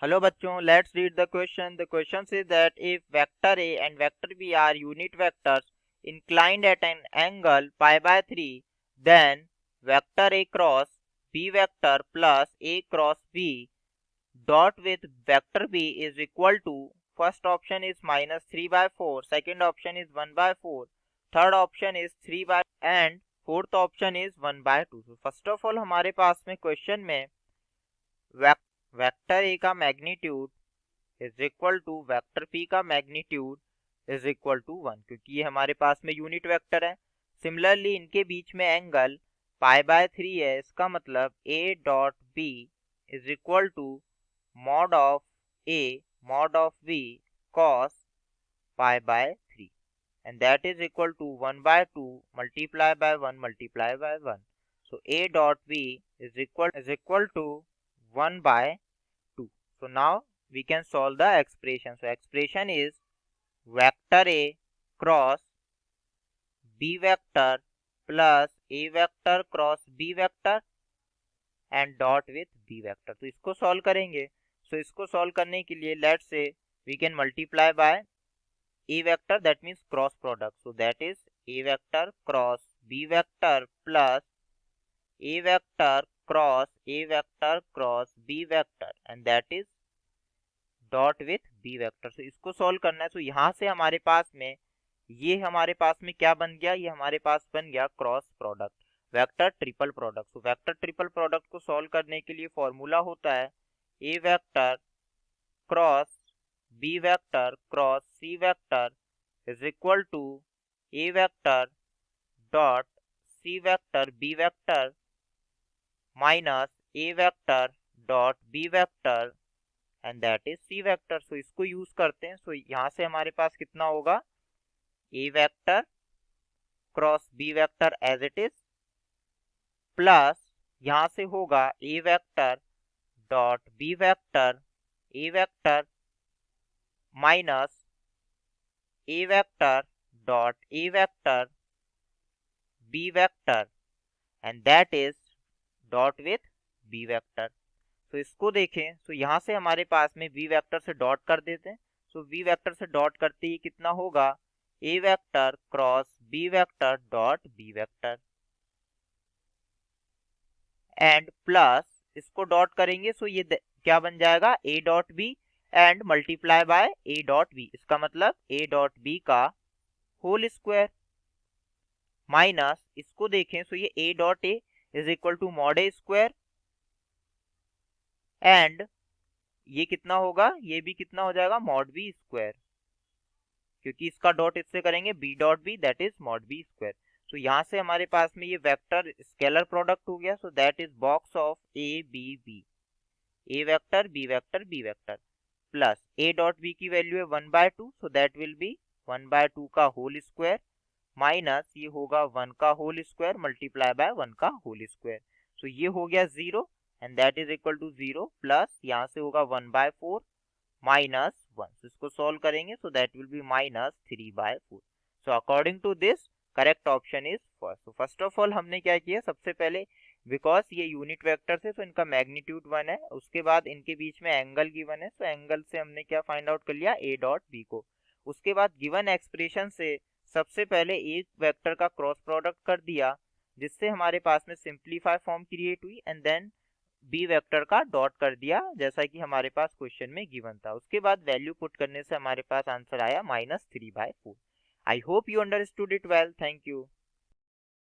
Hello bachchon, let's read the question. The question says that if vector A and vector B are unit vectors inclined at an angle pi by 3, then vector A cross B vector plus A cross B dot with vector B is equal to, first option is minus 3 by 4, second option is 1 by 4, third option is 3 by and fourth option is 1 by 2. So first of all हमारे पास में question में vector A का magnitude is equal to vector P का magnitude is equal to 1, क्योंकि ये हमारे पास में unit vector है। सिमिलरली इनके बीच में एंगल पाई बाय 3 है, इसका मतलब A dot B is equal to mod of A mod of B cos pi by 3 and that is equal to 1 by 2 multiply by 1 multiply by 1. So a dot b is equal to 1 by 2. So now we can solve the expression. So expression is vector a cross b vector plus a vector cross b vector and dot with b vector. तो इसको solve करेंगे. So इसको solve करने के लिए let's say we can multiply by a vector, that means cross product. So that is a vector cross b vector plus a vector cross b vector and that is dot with b vector. So इसको solve करना है. So यहाँ से हमारे पास में ये हमारे पास में क्या बन गया, ये हमारे पास बन गया cross product, vector triple product. तो वेक्टर ट्रिपल प्रोडक्ट को सॉल्व करने के लिए फॉर्मूला होता है a vector cross b vector cross c vector is equal to a vector dot c vector b vector minus a vector dot b vector and that is c vector. So इसको use करते हैं. So यहाँ से हमारे पास कितना होगा, a vector cross b vector as it is plus यहाँ से होगा a vector dot b vector a vector minus a vector dot a vector b vector and that is dot with b vector. तो इसको देखें. तो यहाँ से हमारे पास में b वेक्टर से डॉट कर देते हैं. तो b वेक्टर से डॉट करते ही कितना होगा, a vector cross b vector dot b vector and plus इसको डॉट करेंगे. सो ये क्या बन जाएगा, a dot b and multiply by a dot b. इसका मतलब a डॉट b का होल स्क्वायर माइनस इसको देखें. सो ये a dot a is equal to mod a square and ये कितना होगा, ये भी कितना हो जाएगा मॉड b स्क्वायर, क्योंकि इसका डॉट इससे करेंगे b dot b that is mod b square. So यहाँ से हमारे पास में ये वेक्टर स्केलर प्रोडक्ट हो गया. So that is box of a b b, a vector b vector b vector plus a dot b की वैल्यू है 1 by 2. So that will be 1 by 2 का होल स्क्वायर माइनस ये होगा 1 का whole square multiply by 1 का whole square. सो ये हो गया 0 and that is equal to 0 plus यहाँ से होगा 1 बाय 4 माइनस 1. so इसको सॉल्व करेंगे. So that will be minus 3 by 4. So according to this correct option is first. तो फर्स्ट ऑफ ऑल हमने क्या किया, सबसे पहले बिकॉज ये यूनिट वेक्टर है तो इनका मैग्नीट्यूड 1 है, उसके बाद इनके बीच में एंगल गिवन है. तो एंगल से हमने क्या फाइंड आउट कर लिया, a डॉट b को. उसके बाद गिवन एक्सप्रेशन से सबसे पहले एक वेक्टर का क्रॉस प्रोडक्ट कर दिया, जिससे हमारे पास में सिंप्लीफाई फॉर्म क्रिएट हुई एंड देन b वेक्टर का डॉट कर दिया जैसा कि हमारे पास क्वेश्चन में गिवन था. उसके बाद वैल्यू पुट करने से हमारे पास आंसर आया -3/4. I hope you understood it well. Thank you.